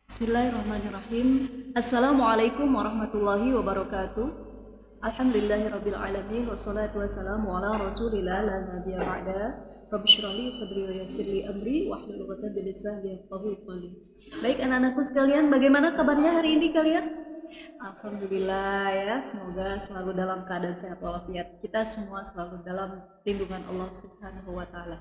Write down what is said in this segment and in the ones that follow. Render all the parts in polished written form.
Bismillahirrahmanirrahim. Assalamualaikum warahmatullahi wabarakatuh. Alhamdulillahirabbil alamin wassalatu wassalamu ala rasulillah la nabiyya ba'da. Rabbi shrah li sadri wa yassir li amri wahlul 'uqdatam min lisani yafqahu qawli. Baik anak-anakku sekalian, bagaimana kabarnya hari ini kalian? Alhamdulillah ya, semoga selalu dalam keadaan sehat walafiat. Kita semua selalu dalam lindungan Allah Subhanahu wa taala.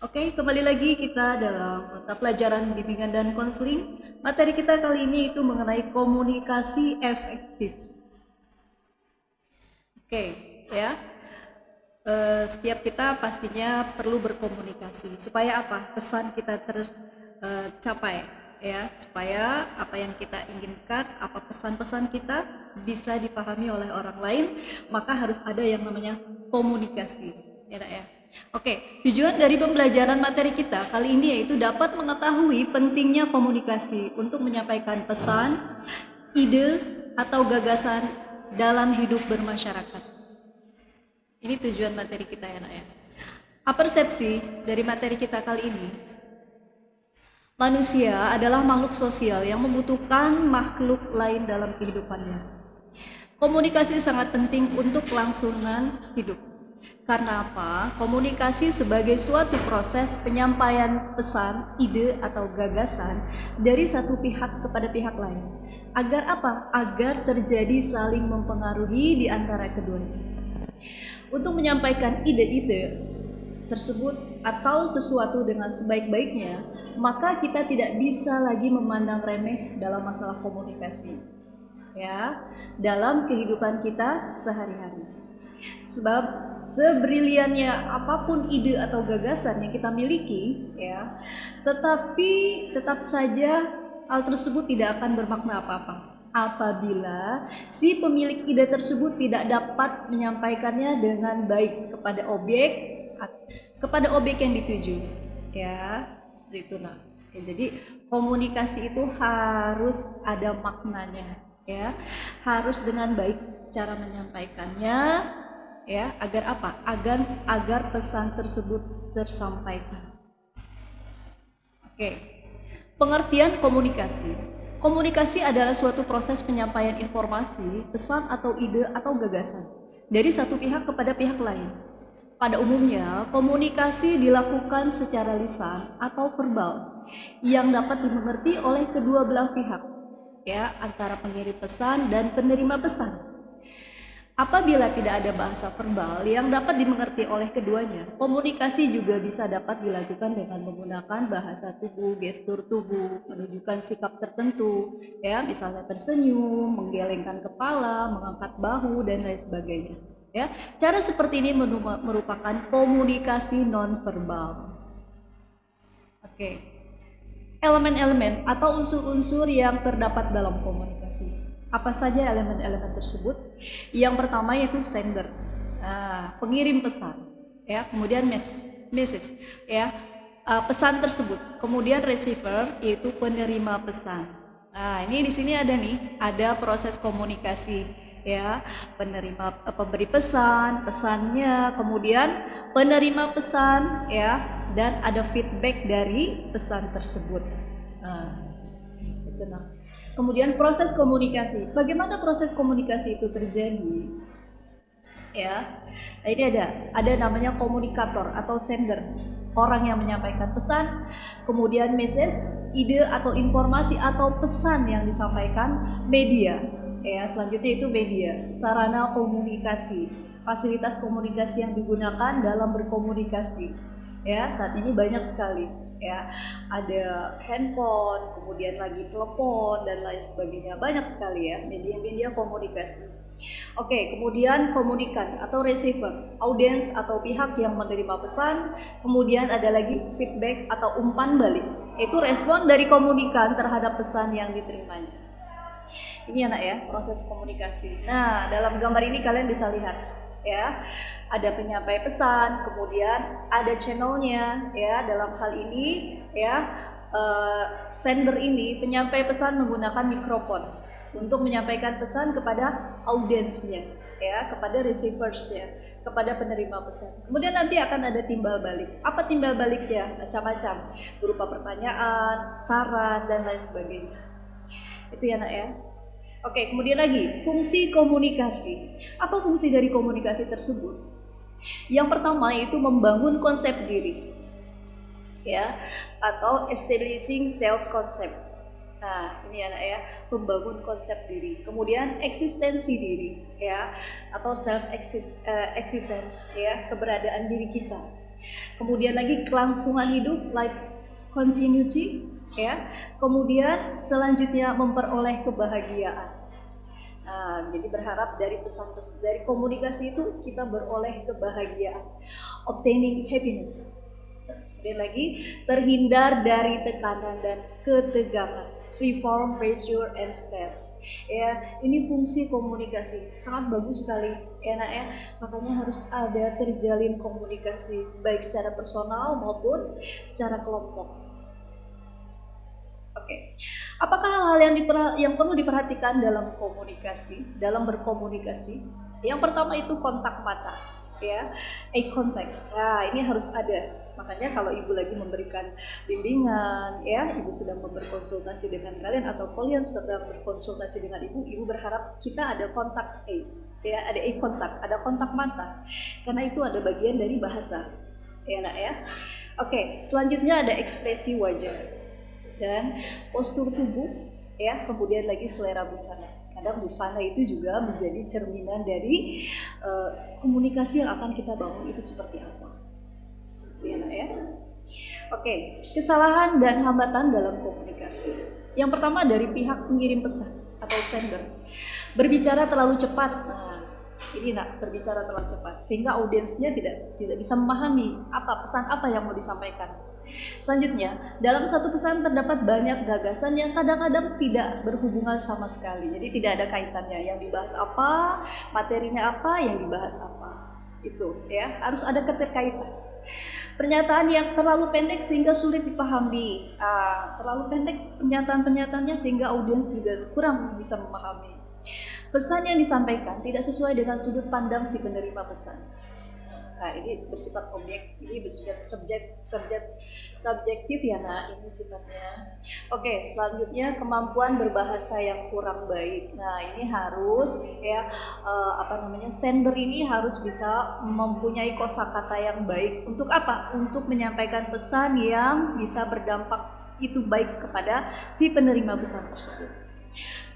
Oke, kembali lagi kita dalam mata pelajaran bimbingan dan konseling. Materi kita kali ini itu mengenai komunikasi efektif. Oke, ya. Setiap kita pastinya perlu berkomunikasi supaya apa? Pesan kita tercapai ya, supaya apa yang kita inginkan, apa pesan-pesan kita bisa dipahami oleh orang lain, maka harus ada yang namanya komunikasi. Ya, Nak, ya. Oke, tujuan dari pembelajaran materi kita kali ini yaitu dapat mengetahui pentingnya komunikasi untuk menyampaikan pesan, ide, atau gagasan dalam hidup bermasyarakat. Ini tujuan materi kita ya, Nak, ya. Persepsi dari materi kita kali ini, manusia adalah makhluk sosial yang membutuhkan makhluk lain dalam kehidupannya. Komunikasi sangat penting untuk kelangsungan hidup. Karena apa? Komunikasi sebagai suatu proses penyampaian pesan, ide, atau gagasan dari satu pihak kepada pihak lain. Agar apa? Agar terjadi saling mempengaruhi di antara keduanya. Untuk menyampaikan ide-ide tersebut atau sesuatu dengan sebaik-baiknya, maka kita tidak bisa lagi memandang remeh dalam masalah komunikasi, ya, dalam kehidupan kita sehari-hari. Sebab sebriliannya apapun ide atau gagasan yang kita miliki, ya, tetapi tetap saja hal tersebut tidak akan bermakna apa-apa apabila si pemilik ide tersebut tidak dapat menyampaikannya dengan baik kepada objek yang dituju, ya, seperti itu. Nah, ya, jadi komunikasi itu harus ada maknanya, ya, harus dengan baik cara menyampaikannya, ya, agar apa? Agar pesan tersebut tersampaikan. Oke, pengertian komunikasi. Komunikasi adalah suatu proses penyampaian informasi, pesan atau ide atau gagasan dari satu pihak kepada pihak lain. Pada umumnya, komunikasi dilakukan secara lisan atau verbal yang dapat dimengerti oleh kedua belah pihak, ya, antara pengirim pesan dan penerima pesan. Apabila tidak ada bahasa verbal yang dapat dimengerti oleh keduanya, komunikasi juga bisa dapat dilakukan dengan menggunakan bahasa tubuh, gestur tubuh, menunjukkan sikap tertentu, ya, misalnya tersenyum, menggelengkan kepala, mengangkat bahu, dan lain sebagainya. Ya, cara seperti ini merupakan komunikasi nonverbal. Oke, elemen-elemen atau unsur-unsur yang terdapat dalam komunikasi. Apa saja elemen-elemen tersebut? Yang pertama yaitu sender, pengirim pesan, ya. Kemudian message, ya, pesan tersebut. Kemudian receiver yaitu penerima pesan. Nah, ini di sini ada nih, ada proses komunikasi, ya, pemberi pesan, pesannya, kemudian penerima pesan, ya, dan ada feedback dari pesan tersebut. Nah, itu. Nah, kemudian proses komunikasi. Bagaimana proses komunikasi itu terjadi? Ya, ini ada namanya komunikator atau sender, orang yang menyampaikan pesan, kemudian message, ide atau informasi atau pesan yang disampaikan, media. Ya, selanjutnya itu media, sarana komunikasi, fasilitas komunikasi yang digunakan dalam berkomunikasi. Ya, saat ini banyak sekali, ya, ada handphone, kemudian lagi telepon dan lain sebagainya, banyak sekali ya media-media komunikasi. Oke, kemudian komunikan atau receiver, audiens atau pihak yang menerima pesan, kemudian ada lagi feedback atau umpan balik, itu respon dari komunikan terhadap pesan yang diterimanya. Ini anak ya, proses komunikasi. Nah, dalam gambar ini kalian bisa lihat, ya, ada penyampai pesan, kemudian ada channelnya, ya. Dalam hal ini, ya, sender ini penyampai pesan menggunakan mikrofon untuk menyampaikan pesan kepada audiensnya, ya, kepada receiversnya, kepada penerima pesan. Kemudian nanti akan ada timbal balik. Apa timbal baliknya? Macam-macam, berupa pertanyaan, saran, dan lain sebagainya. Itu ya nak ya. Oke, kemudian lagi fungsi komunikasi. Apa fungsi dari komunikasi tersebut? Yang pertama itu membangun konsep diri, ya, atau establishing self concept. Nah, ini anak ya, membangun konsep diri. Kemudian eksistensi diri, ya, atau self existence, ya, keberadaan diri kita. Kemudian lagi kelangsungan hidup, life continuity, ya. Kemudian selanjutnya memperoleh kebahagiaan. Nah, jadi berharap dari pesan-pesan dari komunikasi itu kita beroleh kebahagiaan, obtaining happiness. Kemudian lagi terhindar dari tekanan dan ketegangan, free from pressure and stress. Ya, ini fungsi komunikasi sangat bagus sekali, ya nak ya. Makanya harus ada terjalin komunikasi baik secara personal maupun secara kelompok. Oke, apakah hal-hal yang perlu diperhatikan dalam komunikasi, dalam berkomunikasi? Yang pertama itu kontak mata, ya, eye contact. Nah, ini harus ada. Makanya kalau ibu lagi memberikan bimbingan, ya, ibu sedang berkonsultasi dengan kalian atau kalian sedang berkonsultasi dengan ibu, ibu berharap kita ada kontak eye, ya, ada eye contact, ada kontak mata, karena itu ada bagian dari bahasa, ya nak ya. Oke, selanjutnya ada ekspresi wajah dan postur tubuh, ya, kemudian lagi selera busana. Kadang busana itu juga menjadi cerminan dari komunikasi yang akan kita bangun itu seperti apa, ya. Oke, kesalahan dan hambatan dalam komunikasi. Yang pertama dari pihak pengirim pesan atau sender, berbicara terlalu cepat. Nah, ini nak, berbicara terlalu cepat sehingga audiensnya tidak bisa memahami pesan apa yang mau disampaikan. Selanjutnya, dalam satu pesan terdapat banyak gagasan yang kadang-kadang tidak berhubungan sama sekali. Jadi tidak ada kaitannya, yang dibahas apa, materinya apa, yang dibahas apa. Itu ya, harus ada keterkaitan. Pernyataan yang terlalu pendek sehingga sulit dipahami. Terlalu pendek pernyataan-pernyataannya sehingga audiens juga kurang bisa memahami. Pesan yang disampaikan tidak sesuai dengan sudut pandang si penerima pesan. Nah, ini bersifat objek, ini bersifat subjektif ya nak, ini sifatnya. Oke, selanjutnya kemampuan berbahasa yang kurang baik. Nah, ini harus ya sender ini harus bisa mempunyai kosakata yang baik. Untuk apa? Untuk menyampaikan pesan yang bisa berdampak itu baik kepada si penerima pesan tersebut.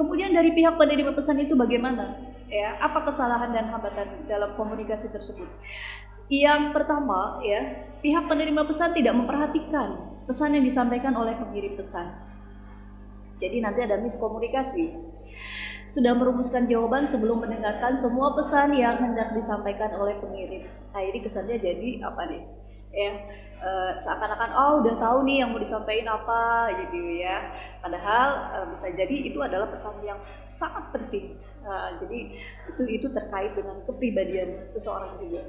Kemudian dari pihak penerima pesan itu bagaimana? Ya, apa kesalahan dan hambatan dalam komunikasi tersebut? Yang pertama, ya, pihak penerima pesan tidak memperhatikan pesan yang disampaikan oleh pengirim pesan. Jadi nanti ada miskomunikasi. Sudah merumuskan jawaban sebelum mendengarkan semua pesan yang hendak disampaikan oleh pengirim. Nah, ini kesannya jadi apa nih? Ya, seakan-akan udah tahu nih yang mau disampaikan apa gitu ya. Padahal bisa jadi itu adalah pesan yang sangat penting. Jadi itu terkait dengan kepribadian seseorang juga.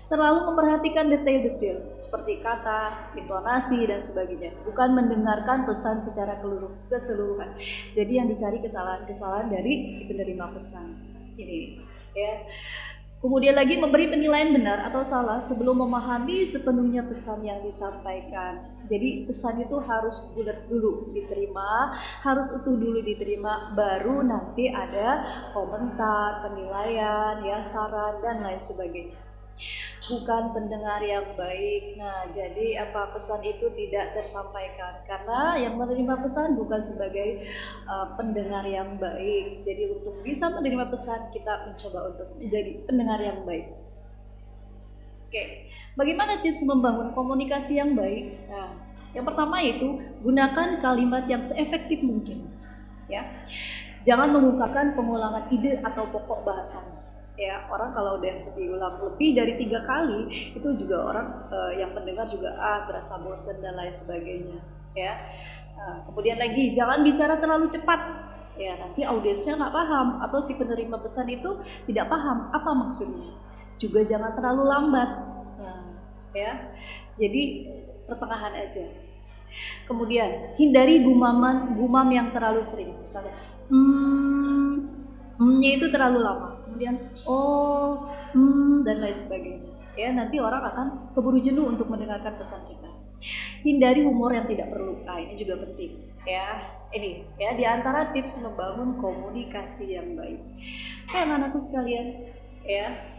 Terlalu memperhatikan detail-detail seperti kata, intonasi dan sebagainya, bukan mendengarkan pesan secara keseluruhan. Jadi yang dicari kesalahan-kesalahan dari si penerima pesan ini, ya. Kemudian lagi memberi penilaian benar atau salah sebelum memahami sepenuhnya pesan yang disampaikan. Jadi pesan itu harus bulat dulu diterima, harus utuh dulu diterima, baru nanti ada komentar, penilaian, ya, saran dan lain sebagainya. Bukan pendengar yang baik. Nah, jadi pesan itu tidak tersampaikan karena yang menerima pesan bukan sebagai pendengar yang baik. Jadi untuk bisa menerima pesan kita mencoba untuk menjadi pendengar yang baik. Oke, bagaimana tips membangun komunikasi yang baik? Nah, yang pertama yaitu gunakan kalimat yang seefektif mungkin. Ya, jangan mengungkapkan pengulangan ide atau pokok bahasanya. Ya, orang kalau udah diulang lebih dari 3 kali itu juga orang yang pendengar juga berasa bosan dan lain sebagainya, ya. Kemudian lagi jangan bicara terlalu cepat, ya, nanti audiensnya nggak paham atau si penerima pesan itu tidak paham apa maksudnya. Juga jangan terlalu lambat, ya, jadi pertengahan aja. Kemudian hindari gumam yang terlalu sering, misalnya nya itu terlalu lama. Kemudian dan lain sebagainya, ya, nanti orang akan keburu jenuh untuk mendengarkan pesan kita. Hindari humor yang tidak perlu. Ini juga penting Ya, ini ya di antara tips membangun komunikasi yang baik. Oke, anak-anakku sekalian, ya.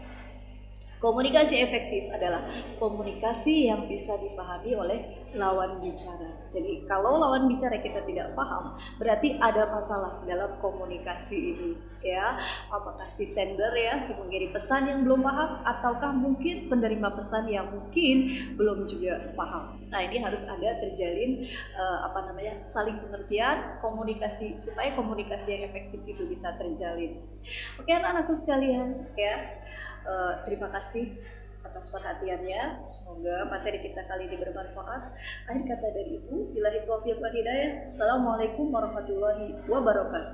Komunikasi efektif adalah komunikasi yang bisa dipahami oleh lawan bicara. Jadi kalau lawan bicara kita tidak paham, berarti ada masalah dalam komunikasi ini, ya. Apakah si sender ya, si pengirim pesan yang belum paham, ataukah mungkin penerima pesan yang mungkin belum juga paham. Nah, ini harus ada terjalin saling pengertian, komunikasi supaya komunikasi yang efektif itu bisa terjalin. Oke, anak-anakku sekalian, ya. Terima kasih atas perhatiannya. Semoga materi kita kali ini bermanfaat. Akhir kata dari Ibu, billahi taufiq wal hidayah. Assalamualaikum warahmatullahi wabarakatuh.